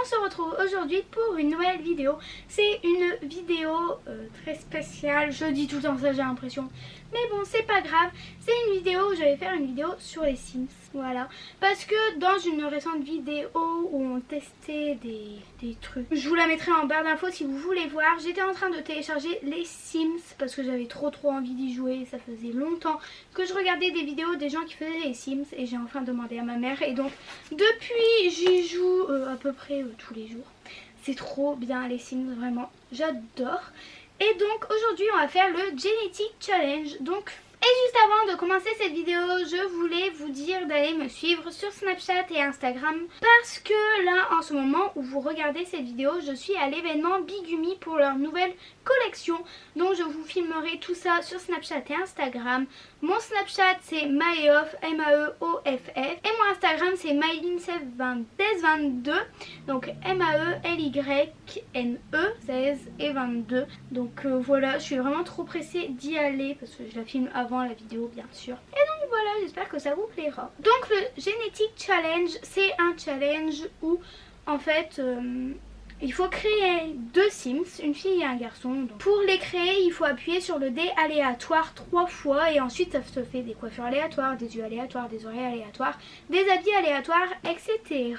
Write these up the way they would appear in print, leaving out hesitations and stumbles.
se retrouve aujourd'hui pour une nouvelle vidéo. C'est une vidéo très spéciale, je dis tout le temps ça j'ai l'impression. Mais bon c'est pas grave, c'est une vidéo où je vais faire une vidéo sur les Sims. Voilà, parce que dans une récente vidéo où on testait des trucs, je vous la mettrai en barre d'infos si vous voulez voir. J'étais en train de télécharger les Sims parce que j'avais trop envie d'y jouer. Ça faisait longtemps que je regardais des vidéos des gens qui faisaient les Sims et j'ai enfin demandé à ma mère. Et donc depuis j'y joue à peu près tous les jours. C'est trop bien les Sims, vraiment, j'adore. Et donc aujourd'hui on va faire le Genetic Challenge. Et juste avant de commencer cette vidéo, je voulais vous dire d'aller me suivre sur Snapchat et Instagram parce que là, en ce moment où vous regardez cette vidéo, je suis à l'événement Bigumi pour leur nouvelle collection. Donc je vous filmerai tout ça sur Snapchat et Instagram. Mon Snapchat c'est Maeoff, M-A-E-O-F-F, et mon Instagram c'est myline1622, donc M-A-E-L-Y-N-E 16 et 22. Donc voilà, je suis vraiment trop pressée d'y aller parce que je la filme avant la vidéo bien sûr. Et donc voilà, j'espère que ça vous plaira. Donc le Genetic Challenge, c'est un challenge où en fait il faut créer deux Sims, une fille et un garçon. Donc, pour les créer, il faut appuyer sur le dé aléatoire 3 fois et ensuite ça se fait des coiffures aléatoires, des yeux aléatoires, des oreilles aléatoires, des habits aléatoires, etc.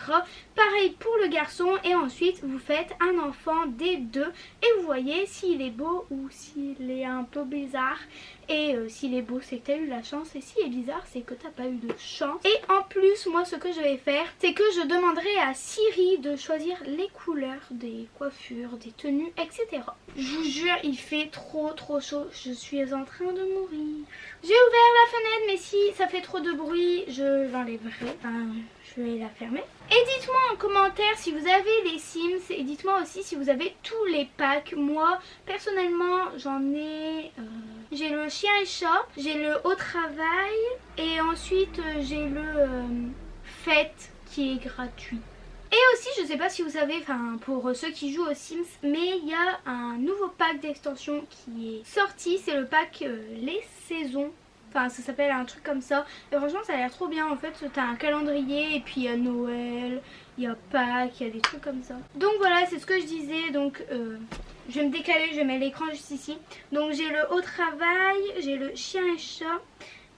Pareil pour le garçon et ensuite vous faites un enfant des deux et vous voyez s'il est beau ou s'il est un peu bizarre. Et s'il est beau, c'est que tu as eu la chance. Et s'il est bizarre, c'est que tu n'as pas eu de chance. Et en plus, moi, ce que je vais faire, c'est que je demanderai à Siri de choisir les couleurs des coiffures, des tenues, etc. Je vous jure, il fait trop chaud. Je suis en train de mourir. J'ai ouvert la fenêtre, mais si ça fait trop de bruit, je l'enlèverai. Enfin, je vais la fermer. Et dites-moi en commentaire si vous avez les Sims et dites-moi aussi si vous avez tous les packs. Moi, personnellement, j'en ai... j'ai le chien et chat, j'ai le au travail et ensuite j'ai le fête qui est gratuit. Et aussi, je sais pas si vous savez, enfin pour ceux qui jouent aux Sims, mais il y a un nouveau pack d'extension qui est sorti, c'est le pack les saisons. Enfin ça s'appelle un truc comme ça. Et franchement ça a l'air trop bien en fait. T'as un calendrier et puis il y a Noël, il y a Pâques, il y a des trucs comme ça. Donc voilà c'est ce que je disais. Donc je vais me décaler, je vais mettre l'écran juste ici. Donc j'ai le au travail, j'ai le chien et chat.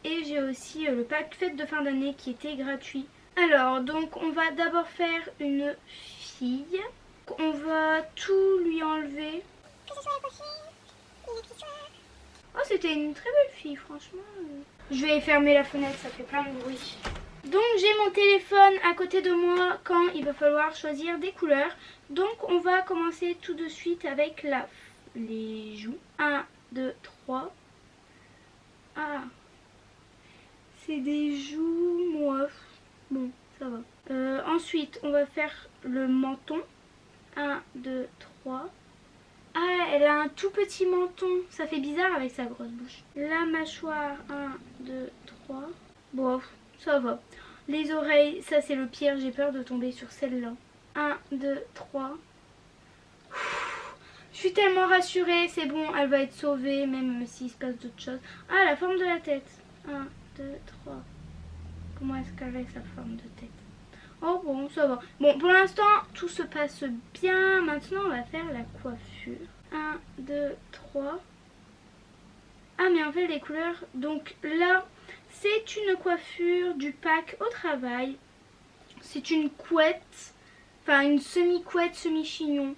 Et j'ai aussi le pack fête de fin d'année qui était gratuit. Alors donc on va d'abord faire une fille. On va tout lui enlever. Que ce soit la coiffure, les accessoires. Oh c'était une très belle fille franchement. Je vais fermer la fenêtre, ça fait plein de bruit. Donc j'ai mon téléphone à côté de moi quand il va falloir choisir des couleurs. Donc on va commencer tout de suite avec les joues. 1, 2, 3. Ah, c'est des joues mauves. Bon ça va. Ensuite on va faire le menton. 1, 2, 3. Ah, elle a un tout petit menton. Ça fait bizarre avec sa grosse bouche. La mâchoire. 1, 2, 3. Bon, ça va. Les oreilles, ça c'est le pire. J'ai peur de tomber sur celle-là. 1, 2, 3. Je suis tellement rassurée. C'est bon, elle va être sauvée même s'il se passe d'autres choses. Ah, la forme de la tête. 1, 2, 3. Comment est-ce qu'elle a sa forme de tête? Oh bon, ça va. Bon, pour l'instant, tout se passe bien. Maintenant, on va faire la coiffure. 1, 2, 3. Ah, mais en fait, les couleurs... Donc là, c'est une coiffure du pack au travail. C'est une couette. Enfin, une semi-couette, semi-chignon.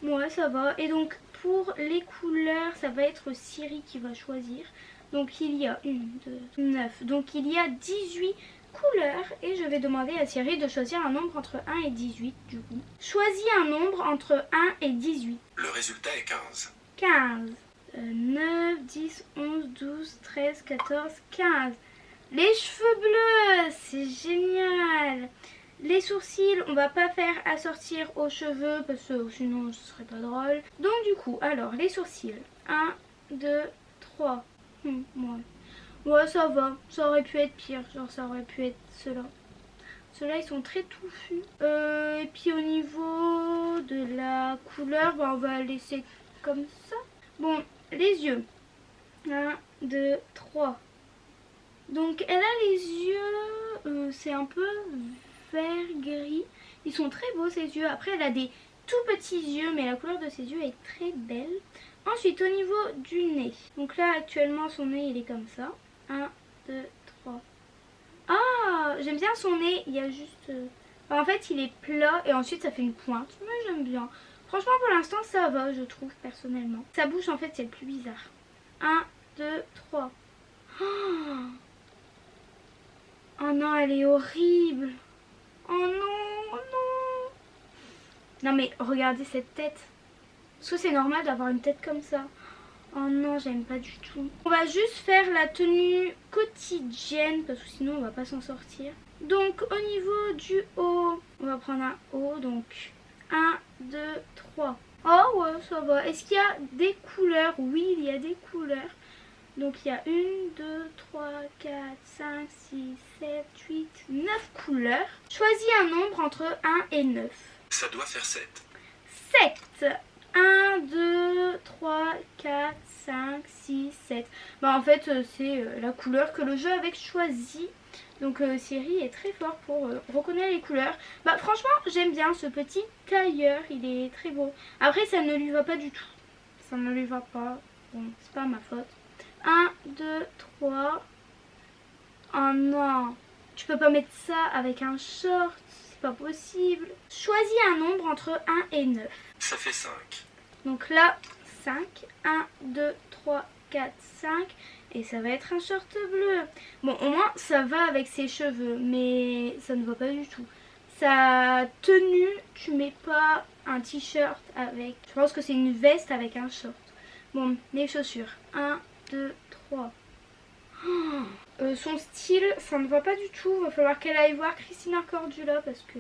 Ouais, ça va. Et donc, pour les couleurs, ça va être Siri qui va choisir. Donc, il y a 1, 2, 9. Donc, il y a 18 couleurs et je vais demander à Siri de choisir un nombre entre 1 et 18 du coup. Choisis un nombre entre 1 et 18. Le résultat est 15. 15. 9, 10, 11, 12, 13, 14, 15. Les cheveux bleus, c'est génial. Les sourcils, on va pas faire assortir aux cheveux parce que sinon ce serait pas drôle. Donc du coup, alors les sourcils. 1, 2, 3. Ouais, ça va. Ça aurait pu être pire. Genre, ça aurait pu être ceux-là. Ceux-là, ils sont très touffus. Et puis, au niveau de la couleur, bah, on va laisser comme ça. Bon, les yeux. 1, 2, 3. Donc, elle a les yeux... c'est un peu vert gris. Ils sont très beaux ses yeux. Après elle a des tout petits yeux mais la couleur de ses yeux est très belle. Ensuite au niveau du nez. Donc là actuellement son nez il est comme ça. 1, 2, 3. Ah, j'aime bien son nez. Il y a juste... en fait il est plat et ensuite ça fait une pointe. Mais j'aime bien. Franchement pour l'instant ça va je trouve personnellement. Sa bouche en fait c'est le plus bizarre. 1, 2, 3. Oh non elle est horrible. Oh non, oh non. Non mais regardez cette tête. Est-ce que c'est normal d'avoir une tête comme ça? Oh non, j'aime pas du tout. On va juste faire la tenue quotidienne parce que sinon on va pas s'en sortir. Donc au niveau du haut, on va prendre un haut. Donc 1, 2, 3. Oh ouais, ça va. Est-ce qu'il y a des couleurs? Oui, il y a des couleurs. Donc il y a 1, 2, 3, 4, 5, 6, 7, 8, 9 couleurs. Choisis un nombre entre 1 et 9. Ça doit faire 7. 7. 1, 2, 3, 4, 5, 6, 7. Bah en fait c'est la couleur que le jeu avait choisi. Donc Siri est très fort pour reconnaître les couleurs. Bah franchement j'aime bien ce petit tailleur, il est très beau. Après ça ne lui va pas du tout. Ça ne lui va pas. Bon c'est pas ma faute. 1, 2, 3. Oh non. Tu peux pas mettre ça avec un short. C'est pas possible. Choisis un nombre entre 1 et 9. Ça fait 5. Donc là, 5. 1, 2, 3, 4, 5. Et ça va être un short bleu. Bon, au moins, ça va avec ses cheveux. Mais ça ne va pas du tout. Sa tenue, tu mets pas un t-shirt avec... Je pense que c'est une veste avec un short. Bon, les chaussures. 1, 2, 3. Oh, son style, ça ne va pas du tout. Il va falloir qu'elle aille voir Christina Cordula parce que...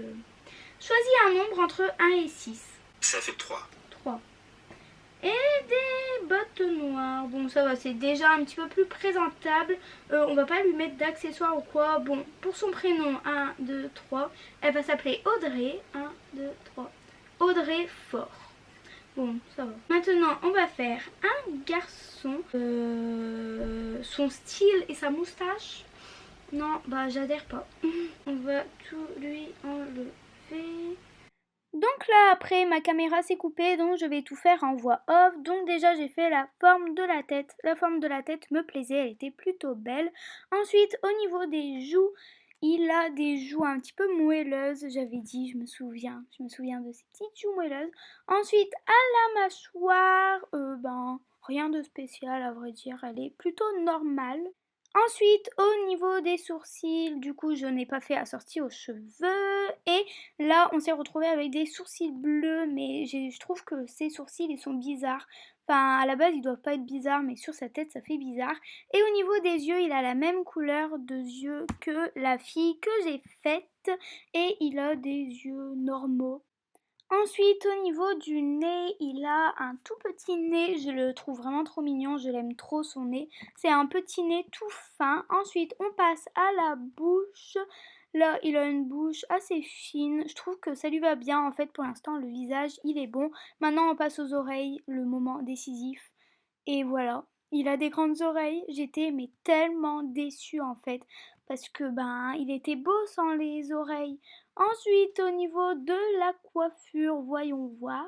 Choisis un nombre entre 1 et 6. Ça fait 3. 3. Et des bottes noires. Bon, ça va, c'est déjà un petit peu plus présentable. On va pas lui mettre d'accessoires ou quoi. Bon, pour son prénom, 1, 2, 3. Elle va s'appeler Audrey. 1, 2, 3. Audrey Fort. Bon, ça va. Maintenant, on va faire un garçon. Son style et sa moustache. Non, bah j'adhère pas. On va tout lui enlever. Donc là après ma caméra s'est coupée donc je vais tout faire en voix off. Donc déjà j'ai fait la forme de la tête. La forme de la tête me plaisait, elle était plutôt belle. Ensuite au niveau des joues, il a des joues un petit peu moelleuses, j'avais dit, je me souviens de ces petites joues moelleuses. Ensuite à la mâchoire, rien de spécial à vrai dire, elle est plutôt normale. Ensuite, au niveau des sourcils, du coup, je n'ai pas fait assorti aux cheveux. Et là, on s'est retrouvé avec des sourcils bleus, mais je trouve que ces sourcils, ils sont bizarres. Enfin, à la base, ils doivent pas être bizarres, mais sur sa tête, ça fait bizarre. Et au niveau des yeux, il a la même couleur de yeux que la fille que j'ai faite. Et il a des yeux normaux. Ensuite, au niveau du nez, il a un tout petit nez. Je le trouve vraiment trop mignon. Je l'aime trop son nez. C'est un petit nez tout fin. Ensuite, on passe à la bouche. Là, il a une bouche assez fine. Je trouve que ça lui va bien. En fait, pour l'instant, le visage, il est bon. Maintenant, on passe aux oreilles. Le moment décisif. Et voilà. Il a des grandes oreilles. J'étais mais tellement déçue en fait. Parce que il était beau sans les oreilles. Ensuite, au niveau de la coiffure, voyons voir.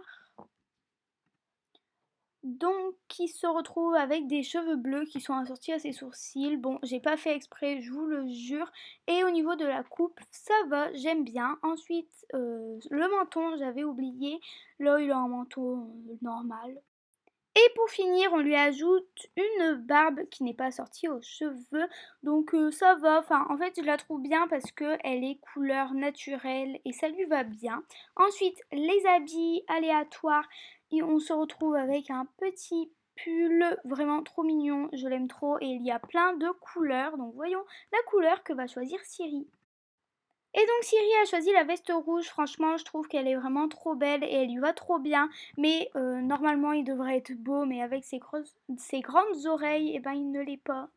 Donc, il se retrouve avec des cheveux bleus qui sont assortis à ses sourcils. Bon, j'ai pas fait exprès, je vous le jure. Et au niveau de la coupe, ça va, j'aime bien. Ensuite, le menton, j'avais oublié. Là, il a un menton normal. Et pour finir, on lui ajoute une barbe qui n'est pas sortie aux cheveux. Donc ça va, enfin en fait je la trouve bien parce qu'elle est couleur naturelle et ça lui va bien. Ensuite, les habits aléatoires et on se retrouve avec un petit pull vraiment trop mignon. Je l'aime trop et il y a plein de couleurs. Donc voyons la couleur que va choisir Siri. Et donc Siri a choisi la veste rouge, franchement je trouve qu'elle est vraiment trop belle et elle lui va trop bien. Mais normalement il devrait être beau mais avec ses grandes oreilles, et il ne l'est pas.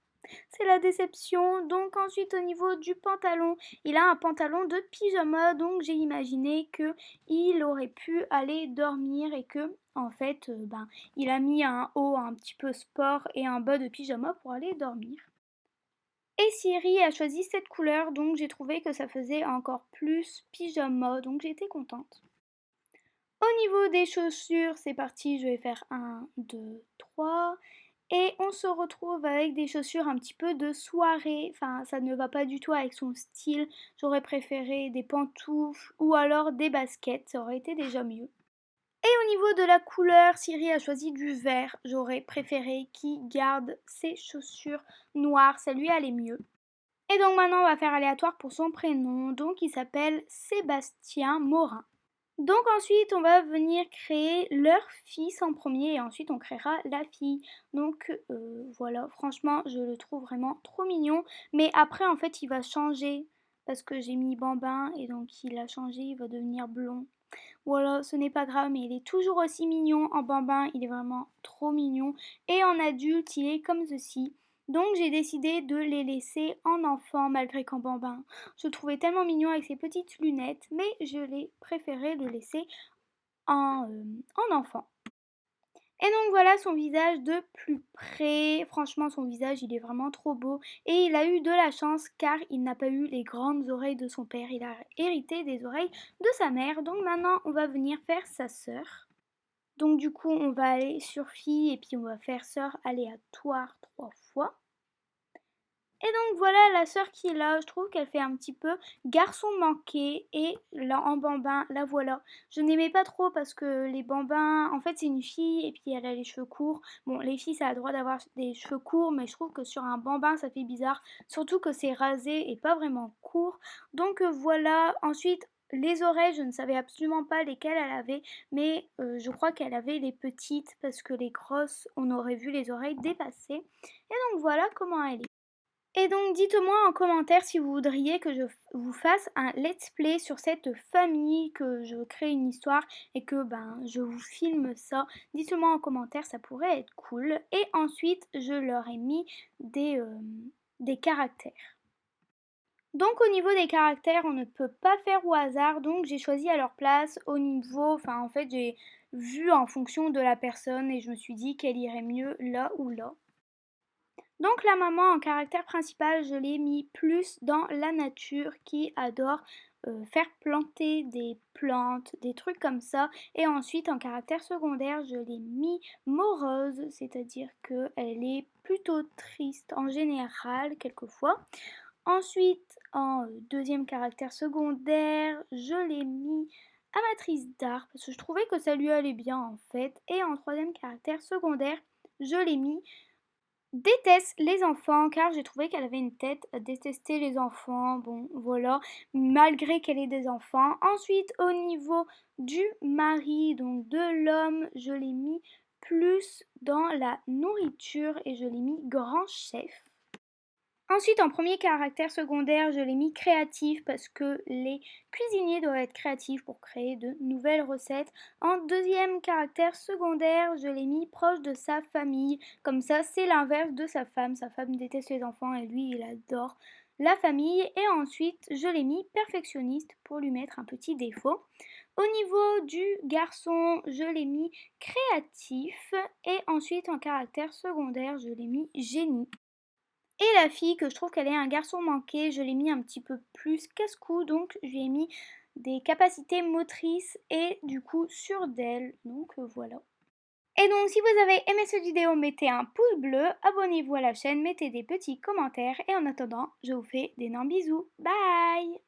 C'est la déception. Donc ensuite au niveau du pantalon, il a un pantalon de pyjama donc j'ai imaginé que il aurait pu aller dormir et que en fait il a mis un haut un petit peu sport et un bas de pyjama pour aller dormir. Et Siri a choisi cette couleur, donc j'ai trouvé que ça faisait encore plus pyjama, donc j'étais contente. Au niveau des chaussures, c'est parti, je vais faire 1, 2, 3. Et on se retrouve avec des chaussures un petit peu de soirée. Enfin, ça ne va pas du tout avec son style. J'aurais préféré des pantoufles ou alors des baskets. Ça aurait été déjà mieux. Et au niveau de la couleur, Siri a choisi du vert. J'aurais préféré qu'il garde ses chaussures noires. Ça lui allait mieux. Et donc maintenant, on va faire aléatoire pour son prénom. Donc, il s'appelle Sébastien Morin. Donc ensuite, on va venir créer leur fils en premier et ensuite on créera la fille. Donc voilà, franchement, je le trouve vraiment trop mignon. Mais après, en fait, il va changer parce que j'ai mis Bambin et donc il a changé, il va devenir blond. Voilà, ce n'est pas grave, mais il est toujours aussi mignon en Bambin, il est vraiment trop mignon. Et en adulte, il est comme ceci. Donc j'ai décidé de les laisser en enfant malgré qu'en Bambin. Je le trouvais tellement mignon avec ses petites lunettes, mais je l'ai préféré le laisser en enfant. Et donc voilà son visage de plus près. Franchement, son visage, il est vraiment trop beau. Et il a eu de la chance car il n'a pas eu les grandes oreilles de son père. Il a hérité des oreilles de sa mère. Donc maintenant, on va venir faire sa sœur. Donc du coup, on va aller sur fille et puis on va faire sœur aléatoire 3 fois. Et donc voilà la sœur qui est là, je trouve qu'elle fait un petit peu garçon manqué et là en bambin, la voilà. Je n'aimais pas trop parce que les bambins, en fait c'est une fille et puis elle a les cheveux courts. Bon les filles ça a le droit d'avoir des cheveux courts mais je trouve que sur un bambin ça fait bizarre, surtout que c'est rasé et pas vraiment court. Donc voilà, ensuite les oreilles, je ne savais absolument pas lesquelles elle avait, mais je crois qu'elle avait les petites parce que les grosses, on aurait vu les oreilles dépasser. Et donc voilà comment elle est. Et donc dites-moi en commentaire si vous voudriez que je vous fasse un let's play sur cette famille, que je crée une histoire et que je vous filme ça. Dites-moi en commentaire, ça pourrait être cool. Et ensuite, je leur ai mis des caractères. Donc au niveau des caractères, on ne peut pas faire au hasard, donc j'ai choisi à leur place au niveau, enfin en fait j'ai vu en fonction de la personne et je me suis dit qu'elle irait mieux là ou là. Donc la maman en caractère principal, je l'ai mis plus dans la nature qui adore faire planter des plantes, des trucs comme ça. Et ensuite en caractère secondaire, je l'ai mis morose, c'est-à-dire qu'elle est plutôt triste en général quelquefois. Ensuite en deuxième caractère secondaire, je l'ai mis amatrice d'art parce que je trouvais que ça lui allait bien en fait. Et en troisième caractère secondaire, je l'ai mis déteste les enfants car j'ai trouvé qu'elle avait une tête à détester les enfants. Bon, voilà, malgré qu'elle ait des enfants. Ensuite, au niveau du mari, donc de l'homme, je l'ai mis plus dans la nourriture et je l'ai mis grand chef. Ensuite, en premier caractère secondaire, je l'ai mis créatif parce que les cuisiniers doivent être créatifs pour créer de nouvelles recettes. En deuxième caractère secondaire, je l'ai mis proche de sa famille. Comme ça, c'est l'inverse de sa femme. Sa femme déteste les enfants et lui, il adore la famille. Et ensuite, je l'ai mis perfectionniste pour lui mettre un petit défaut. Au niveau du garçon, je l'ai mis créatif. Et ensuite, en caractère secondaire, je l'ai mis génie. Et la fille, que je trouve qu'elle est un garçon manqué, je l'ai mis un petit peu plus casse-cou, donc je lui ai mis des capacités motrices et du coup sûre d'elle. Donc voilà. Et donc si vous avez aimé cette vidéo, mettez un pouce bleu, abonnez-vous à la chaîne, mettez des petits commentaires et en attendant, je vous fais d'énormes bisous. Bye!